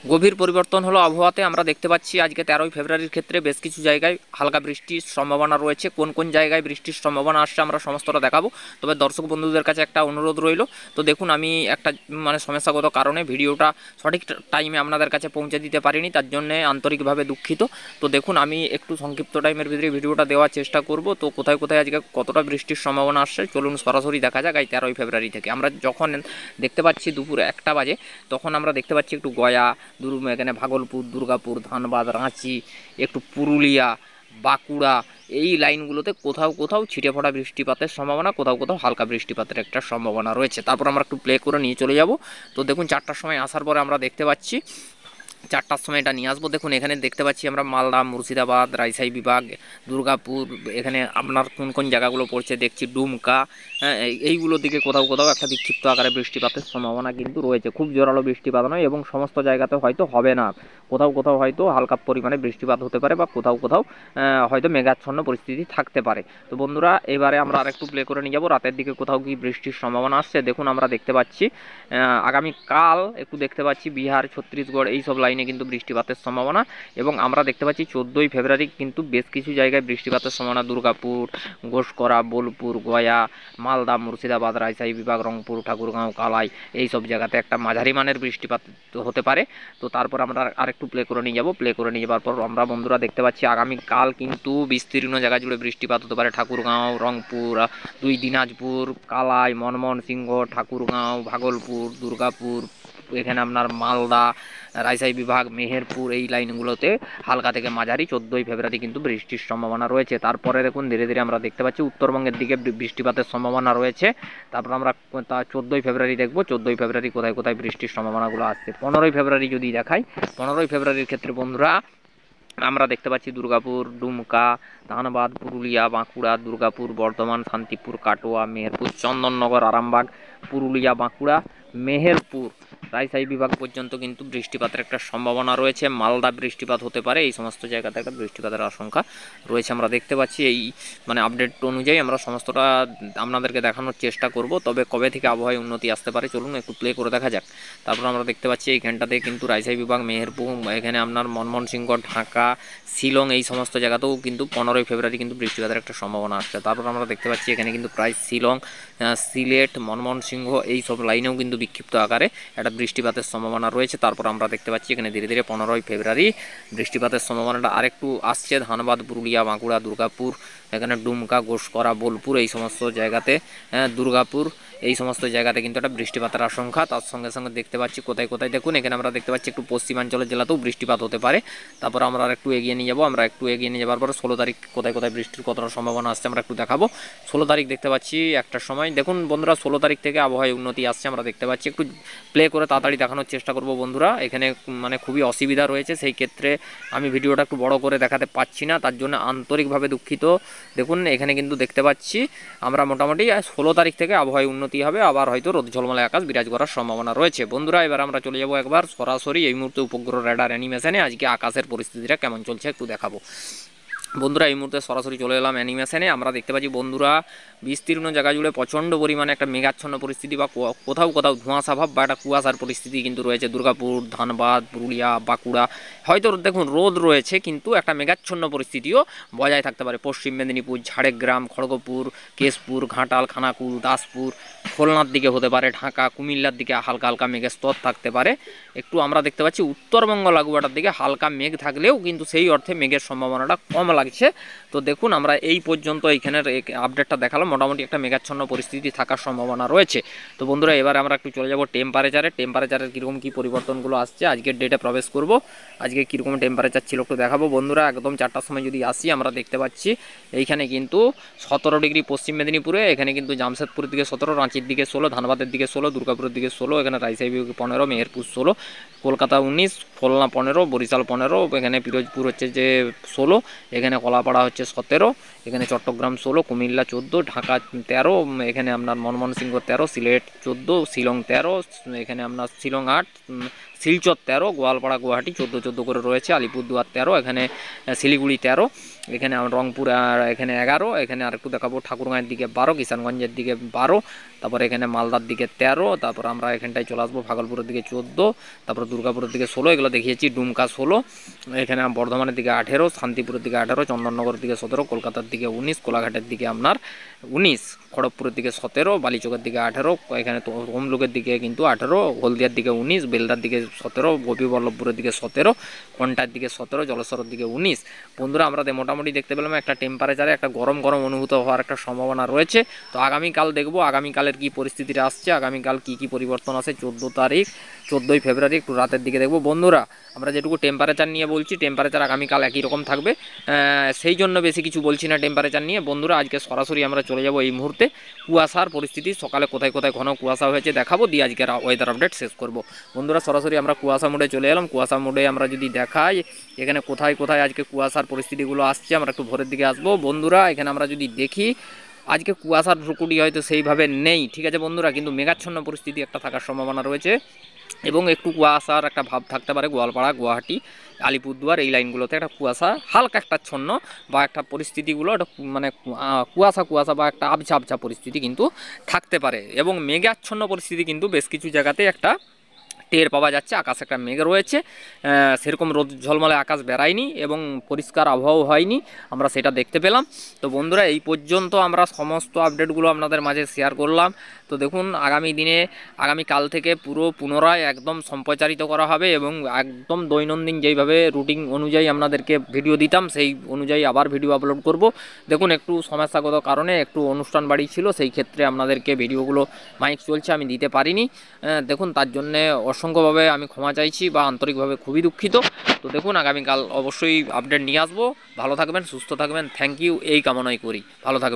গভীর পরিবর্তন হলো আবহাওয়াতে। আমরা দেখতে পাচ্ছি আজকে 13ই ফেব্রুয়ারির ক্ষেত্রে বেশ কিছু জায়গায় হালকা বৃষ্টির সম্ভাবনা রয়েছে। কোন কোন জায়গায় বৃষ্টির সম্ভাবনা আসছে আমরা সমস্তটা দেখাবো। তবে দর্শক বন্ধুদের কাছে একটা অনুরোধ রইল, তো দেখুন আমি একটা সমস্যাগত কারণে ভিডিওটা সঠিক টাইমে আপনাদের কাছে পৌঁছে দিতে পারিনি, তার জন্য আন্তরিকভাবে দুঃখিত। তো দেখুন আমি একটু সংক্ষিপ্ত টাইমের ভিতরে ভিডিওটা দেওয়ার চেষ্টা করব। তো কোথায় কোথায় আজকে কতটা বৃষ্টির সম্ভাবনা আসছে চলুন সরাসরি দেখা যাক। এই 13ই ফেব্রুয়ারি থেকে আমরা যখন দেখতে পাচ্ছি দুপুর 1টা বাজে, তখন আমরা দেখতে পাচ্ছি একটু গয়া, এখানে ভাগলপুর, দুর্গাপুর, ধানবাদ, রাঁচি, একটু পুরুলিয়া, বাঁকুড়া, এই লাইনগুলোতে কোথাও কোথাও ছিটে ফোটা বৃষ্টিপাতের সম্ভাবনা, কোথাও কোথাও হালকা বৃষ্টিপাতের একটা সম্ভাবনা রয়েছে। তারপর আমরা একটু প্লে করে নিয়ে চলে যাব। তো দেখুন 4টার সময় আসার পরে আমরা দেখতে পাচ্ছি 4টার সময় এটা নিয়ে আসবো। দেখুন এখানে দেখতে পাচ্ছি আমরা মালদা, মুর্শিদাবাদ, রাজশাহী বিভাগ, দুর্গাপুর, এখানে আপনার কোন কোন জায়গাগুলো পড়ছে দেখছি ডুমকা, হ্যাঁ এইগুলোর দিকে কোথাও কোথাও একটা বিক্ষিপ্ত আকারে বৃষ্টিপাতের সম্ভাবনা কিন্তু রয়েছে। খুব জোরালো বৃষ্টিপাত নয় এবং সমস্ত জায়গাতে হয়তো হবে না, কোথাও কোথাও হয়তো হালকা পরিমাণে বৃষ্টিপাত হতে পারে বা কোথাও কোথাও হয়তো মেঘাচ্ছন্ন পরিস্থিতি থাকতে পারে। তো বন্ধুরা এবারে আমরা আরেকটু প্লে করে নিয়ে যাবো রাতের দিকে কোথাও কি বৃষ্টির সম্ভাবনা আসছে। দেখুন আমরা দেখতে পাচ্ছি আগামীকাল একটু দেখতে পাচ্ছি বিহার, ছত্তিশগড় এই সব লাইনে কিন্তু বৃষ্টিপাতের সম্ভাবনা, এবং আমরা দেখতে পাচ্ছি 14ই ফেব্রুয়ারি কিন্তু বেশ কিছু জায়গায় বৃষ্টিপাতের সম্ভাবনা। দুর্গাপুর, ঘোষকরা, বোলপুর, গয়া, মালদা, মুর্শিদাবাদ, রাজশাহী বিভাগ, রংপুর, ঠাকুরগাঁও, কালাই এই সব জায়গাতে একটা মাঝারি মানের বৃষ্টিপাত হতে পারে। তো তারপর আমরা আরেকটু প্লে করে নিয়ে যাব। প্লে করে নিয়ে যাওয়ার পর আমরা বন্ধুরা দেখতে পাচ্ছি আগামীকাল কিন্তু বিস্তীর্ণ জায়গা জুড়ে বৃষ্টিপাত হতে পারে। ঠাকুরগাঁও, রংপুর, দিনাজপুর, কালাই, ময়মনসিংহ, ঠাকুরগাঁও, ভাগলপুর, দুর্গাপুর, এখানে আপনার মালদা, রাজশাহী বিভাগ, মেহেরপুর এই লাইনগুলোতে হালকা থেকে মাঝারি 14ই ফেব্রুয়ারি কিন্তু বৃষ্টির সম্ভাবনা রয়েছে। তারপরে দেখুন ধীরে ধীরে আমরা দেখতে পাচ্ছি উত্তরবঙ্গের দিকে বৃষ্টিপাতের সম্ভাবনা রয়েছে। তারপর আমরা 14ই ফেব্রুয়ারি দেখব 14ই ফেব্রুয়ারি কোথায় কোথায় বৃষ্টির সম্ভাবনাগুলো আসছে। 15ই ফেব্রুয়ারি যদি দেখাই, 15ই ফেব্রুয়ারির ক্ষেত্রে বন্ধুরা আমরা দেখতে পাচ্ছি দুর্গাপুর, ডুমকা, ধানবাদ, পুরুলিয়া, বাঁকুড়া, দুর্গাপুর, বর্ধমান, শান্তিপুর, কাটোয়া, মেহেরপুর, চন্দননগর, আরামবাগ, পুরুলিয়া, বাঁকুড়া, মেহেরপুর, রাজশাহী বিভাগ পর্যন্ত কিন্তু বৃষ্টিপাতের একটা সম্ভাবনা রয়েছে। মালদা বৃষ্টিপাত হতে পারে, এই সমস্ত জায়গাতে একটা বৃষ্টিপাতের আশঙ্কা রয়েছে। আমরা দেখতে পাচ্ছি এই আপডেট অনুযায়ী আমরা সমস্তটা আপনাদেরকে দেখানোর চেষ্টা করব। তবে কবে থেকে আবহাওয়ায় উন্নতি আসতে পারে চলুন একটু প্লে করে দেখা যাক। তারপর আমরা দেখতে পাচ্ছি এইখানটাতে কিন্তু রাজশাহী বিভাগ, মেহেরপুর, এখানে আপনার ময়মনসিংহ, ঢাকা, শিলং এই সমস্ত জায়গাতেও কিন্তু 15ই ফেব্রুয়ারি কিন্তু বৃষ্টিপাতের একটা সম্ভাবনা আসছে। তারপর আমরা দেখতে পাচ্ছি এখানে কিন্তু প্রায় শিলং, সিলেট, ময়মনসিংহ এই সব লাইনেও কিন্তু বিক্ষিপ্ত আকারে একটা বৃষ্টিপাতের সম্ভাবনা রয়েছে। তারপর আমরা দেখতে পাচ্ছি এখানে ধীরে ধীরে 15ই ফেব্রুয়ারি বৃষ্টিপাতের সম্ভাবনাটা আরেকটু আসছে। ধানবাদ, পুরুলিয়া, বাঁকুড়া, দুর্গাপুর, এখানে ডুমকা, ঘোষকরা, বোলপুর এই সমস্ত জায়গাতে, দুর্গাপুর এই সমস্ত জায়গাতে কিন্তু একটা বৃষ্টিপাতের আশঙ্কা। তার সঙ্গে সঙ্গে দেখতে পাচ্ছি কোথায় কোথায় দেখুন এখানে আমরা দেখতে পাচ্ছি একটু পশ্চিমাঞ্চলের জেলাতেও বৃষ্টিপাত হতে পারে। তারপর আমরা একটু এগিয়ে নিয়ে যাবো। আমরা একটু এগিয়ে নিয়ে যাওয়ার পর 16 তারিখ কোথায় কোথায় বৃষ্টির কতটা সম্ভাবনা আসছে আমরা একটু দেখাবো। 16 তারিখ দেখতে পাচ্ছি একটার সময়। দেখুন বন্ধুরা 16 তারিখ থেকে আবহাওয়ায় উন্নতি আসছে আমরা দেখতে পাচ্ছি। একটু প্লে করে তাড়াতাড়ি দেখানোর চেষ্টা করব বন্ধুরা, এখানে খুবই অসুবিধা রয়েছে, সেই ক্ষেত্রে আমি ভিডিওটা একটু বড় করে দেখাতে পাচ্ছি না, তার জন্য আন্তরিকভাবে দুঃখিত। দেখুন এখানে কিন্তু দেখতে পাচ্ছি আমরা মোটামুটি 16 তারিখ থেকে আবহাওয়ায় উন্নতি হবে, আবার হয়তো রোদ ঝলমলে আকাশ বিরাজ করার সম্ভাবনা রয়েছে। বন্ধুরা এবার আমরা চলে যাব একবার সরাসরি এই মুহূর্তে উপগ্রহ রেডার অ্যানিমেশনে আজকে আকাশের পরিস্থিতিটা কেমন চলছে একটু দেখাবো। বন্ধুরা এই মুহূর্তে সরাসরি চলে এলাম অ্যানিমেশনে। আমরা দেখতে পাচ্ছি বন্ধুরা বিস্তীর্ণ জায়গা জুড়ে প্রচণ্ড পরিমাণে একটা মেঘাচ্ছন্ন পরিস্থিতি বা কোথাও কোথাও ধোঁয়াশা ভাব বা একটা কুয়াশার পরিস্থিতি কিন্তু রয়েছে। দুর্গাপুর, ধানবাদ, পুরুলিয়া, বাঁকুড়া হয়তো দেখুন রোদ রয়েছে কিন্তু একটা মেঘাচ্ছন্ন পরিস্থিতিও বজায় থাকতে পারে। পশ্চিম মেদিনীপুর, ঝাড়গ্রাম, খড়গপুর, কেশপুর, ঘাটাল, খানাকুল, দাসপুর, খুলনার দিকে হতে পারে, ঢাকা, কুমিল্লার দিকে হালকা হালকা মেঘের স্তর থাকতে পারে। একটু আমরা দেখতে পাচ্ছি উত্তরবঙ্গ লাগোয়াটার দিকে হালকা মেঘ থাকলেও কিন্তু সেই অর্থে মেঘের সম্ভাবনাটা কম লাগছে। তো দেখুন আমরা এই পর্যন্ত এইখানের আপডেটটা দেখালাম, মোটামুটি একটা মেঘাচ্ছন্ন পরিস্থিতি থাকার সম্ভাবনা রয়েছে। তো বন্ধুরা এবার আমরা একটু চলে যাব টেম্পারেচারের কীরকম কী পরিবর্তনগুলো আসছে আজকের ডেটে প্রবেশ করব। আজকে কীরকম টেম্পারেচার ছিল একটু দেখাবো বন্ধুরা। একদম 4টার সময় যদি আসি আমরা দেখতে পাচ্ছি এইখানে কিন্তু 17 ডিগ্রি পশ্চিম মেদিনীপুরে, এখানে কিন্তু জামশেদপুরের দিকে 17, রাঁচির দিকে 16, ধানবাদের দিকে 16, দুর্গাপুরের দিকে 16, এখানে রাজশাহী 15, মেহেরপুর 16, কলকাতা 19, খুলনা 15, বরিশাল 15, এখানে পিরোজপুর হচ্ছে যে 16, এখানে কলাপাড়া হচ্ছে 17, এখানে চট্টগ্রাম 16, কুমিল্লা 14, ঢাকা 13, এখানে আপনার ময়মনসিংহ 13, সিলেট 14, শিলং 13, এখানে আপনার শিলং 8, শিলচর 13, গোয়ালপাড়া গুয়াহাটি 14 করে রয়েছে, আলিপুরদুয়ার 13, এখানে শিলিগুড়ি 13, এখানে রংপুর এখানে 11, এখানে আরেকটু দেখাবো ঠাকুরগাঁয়ের দিকে 12, কিষানগঞ্জের দিকে 12, তারপরে এখানে মালদার দিকে 13, তারপর আমরা এখানটায় চলে আসবো ভাগলপুরের দিকে 14, তারপর দুর্গাপুরের দিকে 16, এগুলো দেখিয়েছি। ডুমকা 16, এখানে বর্ধমানের দিকে 18, শান্তিপুরের দিকে 18, চন্দননগরের দিকে 17, কলকাতার দিকে 19, কোলাঘাটের দিকে আপনার 19, খড়গপুরের দিকে 17, বালিচকের দিকে 18, এখানে তমলুকের দিকে কিন্তু 18, হলদিয়ার দিকে 19, বেলদার দিকে 17, গোপীবল্লভপুরের দিকে 17, কোনটার দিকে 17, জলেশ্বরের দিকে 19। বন্ধুরা আমরা মোটামুটি দেখতে পেলাম একটা টেম্পারেচারে একটা গরম গরম অনুভূত হওয়ার একটা সম্ভাবনা রয়েছে। তো আগামীকাল দেখবো আগামীকালের কি পরিস্থিতিটা আসছে, আগামীকাল কি পরিবর্তন আছে। 14 ফেব্রুয়ারি একটু রাতের দিকে দেখবো। বন্ধুরা আমরা যেটুকু টেম্পারেচার নিয়ে বলছি, টেম্পারেচার আগামীকাল একই রকম থাকবে, সেই জন্য বেশি কিছু বলছি না টেম্পারেচার নিয়ে। বন্ধুরা আজকে সরাসরি আমরা চলে যাব এই মুহূর্তে কুয়াশার পরিস্থিতি, সকালে কোথায় কোথায় ঘন কুয়াশা হয়েছে দেখাবো, দিয়ে আজকের ওয়েদার আপডেট শেষ করব। বন্ধুরা সরাসরি আমরা কুয়াশা মোডে চলে এলাম। কুয়াশা মোডে আমরা যদি দেখাই এখানে কোথায় কোথায় আজকে কুয়াশার পরিস্থিতিগুলো আসছে, আমরা একটু ভোরের দিকে আসবো। বন্ধুরা এখানে আমরা যদি দেখি আজকে কুয়াশার ভ্রুকুটি হয়তো সেইভাবে নেই, ঠিক আছে বন্ধুরা, কিন্তু মেঘাচ্ছন্ন পরিস্থিতি একটা থাকার সম্ভাবনা রয়েছে এবং একটু কুয়াশার একটা ভাব থাকতে পারে। গোয়ালপাড়া, গুয়াহাটি, আলিপুরদুয়ার এই লাইনগুলোতে একটা কুয়াশা, হালকা একটা ছন্ন বা একটা পরিস্থিতিগুলো একটা মানে কুয়াশা বা একটা আবছা আবছা পরিস্থিতি কিন্তু থাকতে পারে এবং মেঘাচ্ছন্ন পরিস্থিতি কিন্তু বেশ কিছু জায়গাতে একটা টের পাওয়া যাচ্ছে। আকাশে একটা মেঘ রয়েছে, সেরকম রোদ ঝলমলে আকাশ বেরায়নি এবং পরিষ্কার আবহাওয়া হয়নি, আমরা সেটা দেখতে পেলাম। তো বন্ধুরা এই পর্যন্ত আমরা সমস্ত আপডেটগুলো আপনাদের মাঝে শেয়ার করলাম। তো দেখুন আগামীকাল থেকে পুনরায় একদম সম্প্রচারিত করা হবে এবং একদম দৈনন্দিন যেইভাবে রুটিন অনুযায়ী আপনাদেরকে ভিডিও দিতাম সেই অনুযায়ী আবার ভিডিও আপলোড করব। দেখুন একটু সমস্যাগত কারণে একটু অনুষ্ঠান বাড়ি ছিল, সেই ক্ষেত্রে আপনাদেরকে ভিডিওগুলো মাইক চলছে আমি দিতে পারিনি। দেখুন তার জন্যে অসংখ্যভাবে আমি ক্ষমা চাইছি বা আন্তরিকভাবে খুবই দুঃখিত। তো দেখুন আগামীকাল অবশ্যই আপডেট নিয়ে আসবো। ভালো থাকবেন, সুস্থ থাকবেন, থ্যাংক ইউ এই কামনাই করি। ভালো থাকবেন।